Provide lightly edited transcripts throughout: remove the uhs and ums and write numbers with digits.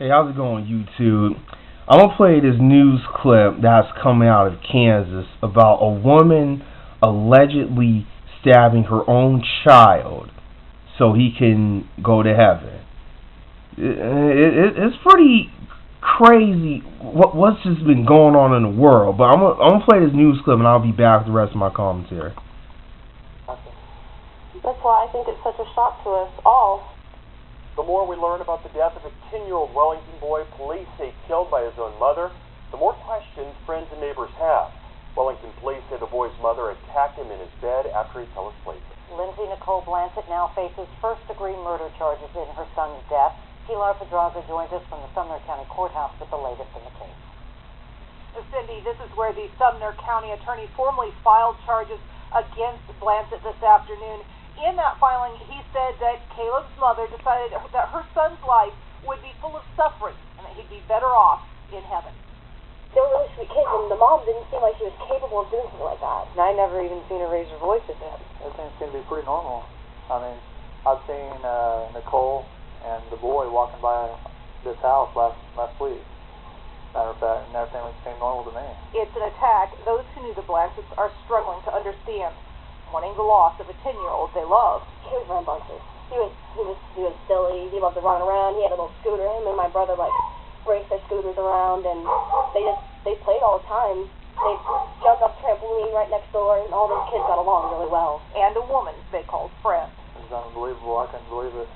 Hey, how's it going, YouTube? I'm gonna play this news clip that's coming out of Kansas about a woman allegedly stabbing her own child so he can go to heaven. It's pretty crazy what's just been going on in the world. But I'm gonna play this news clip and I'll be back with the rest of my commentary. That's why I think it's such a shock to us all. The more we learn about the death of a 10-year-old Wellington boy police say killed by his own mother, the more questions friends and neighbors have. Wellington police say the boy's mother attacked him in his bed after he fell asleep. Lindsay Nicole Blancett now faces first-degree murder charges in her son's death. Pilar Pedraza joins us from the Sumner County Courthouse with the latest in the case. Cindy, this is where the Sumner County attorney formally filed charges against Blancett this afternoon. In that filing, he said that Caleb's mother decided that her son's life would be full of suffering and that he'd be better off in heaven. They were really sweet kids, and the mom didn't seem like she was capable of doing something like that. And I never even seen her raise her voice at him. Everything seemed to be pretty normal. I mean, I've seen Nicole and the boy walking by this house last week. Matter of fact, and everything seemed normal to me. It's an attack those who knew the Blancetts are struggling to understand, mourning the loss of a 10-year-old they loved. He was rambunctious. He was silly. He loved to run around. He had a little scooter. Him and my brother raced their scooters around, and they played all the time. They jumped off trampoline right next door, and all those kids got along really well. And a woman they called friend. It was unbelievable. I couldn't believe it.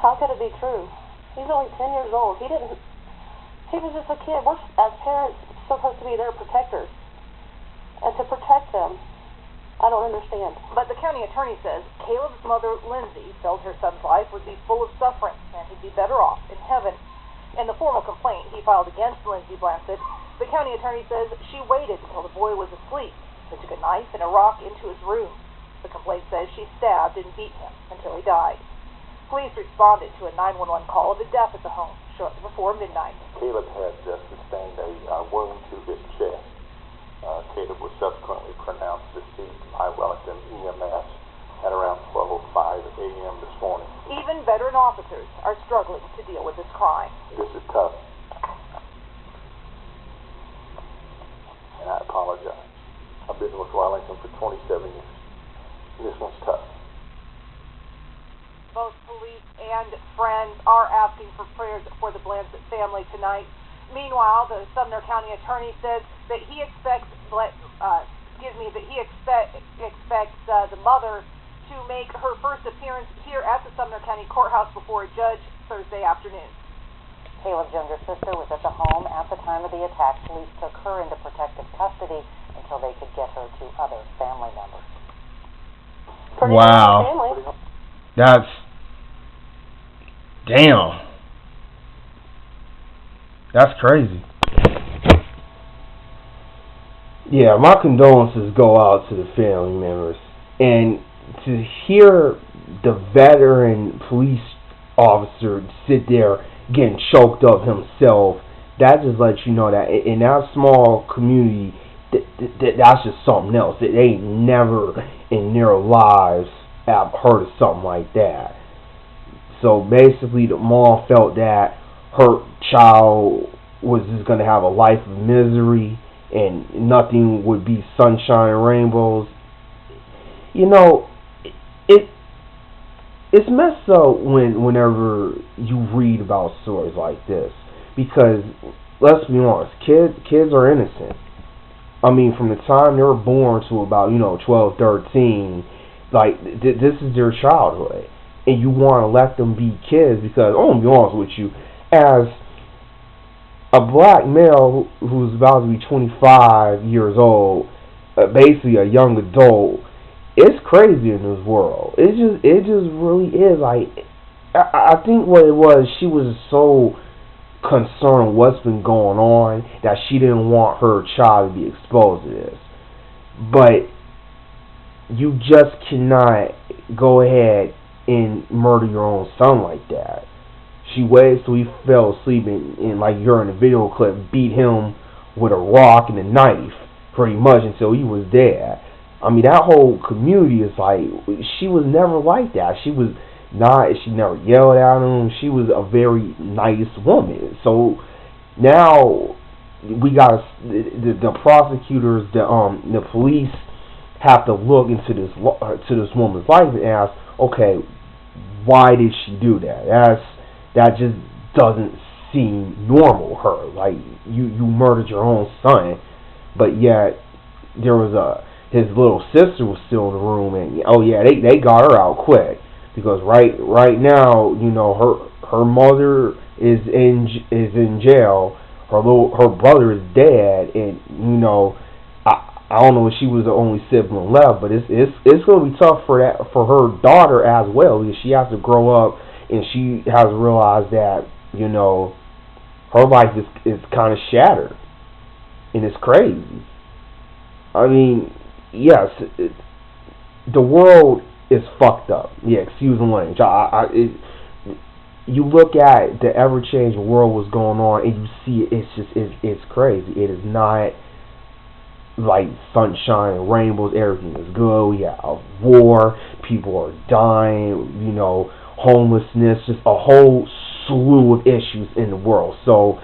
How could it be true? He's only 10 years old. He was just a kid. We're, as parents, supposed to be their protectors. And to protect them, I don't understand. But the county attorney says Caleb's mother, Lindsay, felt her son's life would be full of suffering and he'd be better off in heaven. In the formal complaint he filed against Lindsay Blancett, the county attorney says she waited until the boy was asleep, then took a knife and a rock into his room. The complaint says she stabbed and beat him until he died. Police responded to a 911 call of a death at the home shortly before midnight. Caleb had sustained a wound to his chest. Caleb was subsequently pronounced deceased by Wellington EMS at around 12:05 a.m. this morning. Even veteran officers are struggling to deal with this crime. This is tough, and I apologize. I've been with Wellington for 27 years. This one's tough. Both police and friends are asking for prayers for the Blancett family tonight. Meanwhile, the Sumner County attorney said that he expects the mother to make her first appearance here at the Sumner County Courthouse before a judge Thursday afternoon. Caleb's younger sister was at the home at the time of the attack. Police took her into protective custody until they could get her to other family members. Wow. That's... Damn. That's crazy. Yeah, my condolences go out to the family members. And to hear the veteran police officer sit there getting choked up himself, that just lets you know that in that small community, that's just something else. They ain't never in their lives have heard of something like that. So basically the mom felt that her child was just going to have a life of misery and nothing would be sunshine and rainbows. You know, it's messed up whenever you read about stories like this, because let's be honest, kids are innocent. I mean, from the time they were born to about 12, 13, like this is their childhood, and you want to let them be kids because I'm gonna be honest with you, as a black male who's about to be 25 years old, basically a young adult, it's crazy in this world. It just really is. Like, I think what it was, she was so concerned with what's been going on that she didn't want her child to be exposed to this. But you just cannot go ahead and murder your own son like that. She waited till he fell asleep and like you're in the video clip, beat him with a rock and a knife pretty much until he was dead. I mean, that whole community is like, she was never like that. She was She never yelled at him. She was a very nice woman. So now we got the prosecutors, the police have to look into this woman's life and ask, okay, why did she do that? That just doesn't seem normal. Her, like, you murdered your own son, but yet there was his little sister was still in the room, and oh yeah, they got her out quick, because right now, you know, her mother is in jail. Her brother is dead, and you know, I don't know if she was the only sibling left, but it's gonna be tough for her daughter as well, because she has to grow up and she has to realize that, you know, her life is kind of shattered, and it's crazy. I mean, yes, the world is fucked up. Yeah, excuse the language. You look at the ever-changing world, what's going on, and you see it's crazy. It is not like sunshine and rainbows. Everything is good. We have war. People are dying. You know, homelessness. Just a whole slew of issues in the world. So,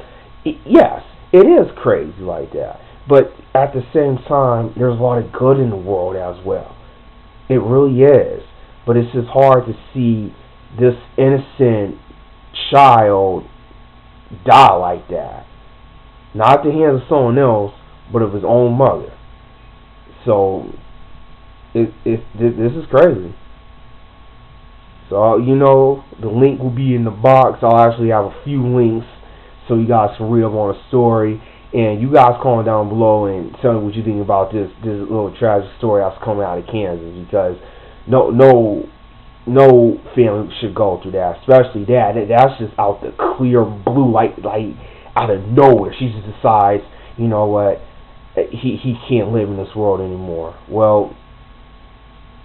yes, it is crazy like that. But at the same time, there's a lot of good in the world as well. It really is. But it's just hard to see this innocent child die like that. Not at the hands of someone else, but of his own mother. So, this is crazy. So, you know, the link will be in the box. I'll actually have a few links so you guys can read up on the story. And you guys comment down below and tell me what you think about this little tragic story that's coming out of Kansas, because no family should go through that, especially that. That's just out the clear blue, like out of nowhere. She just decides, you know what, he can't live in this world anymore. Well,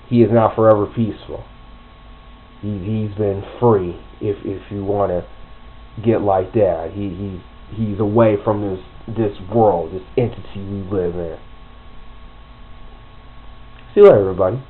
he is now forever peaceful. He's been free, if you want to get like that. He's away from this world, this entity we live in. See you later, everybody.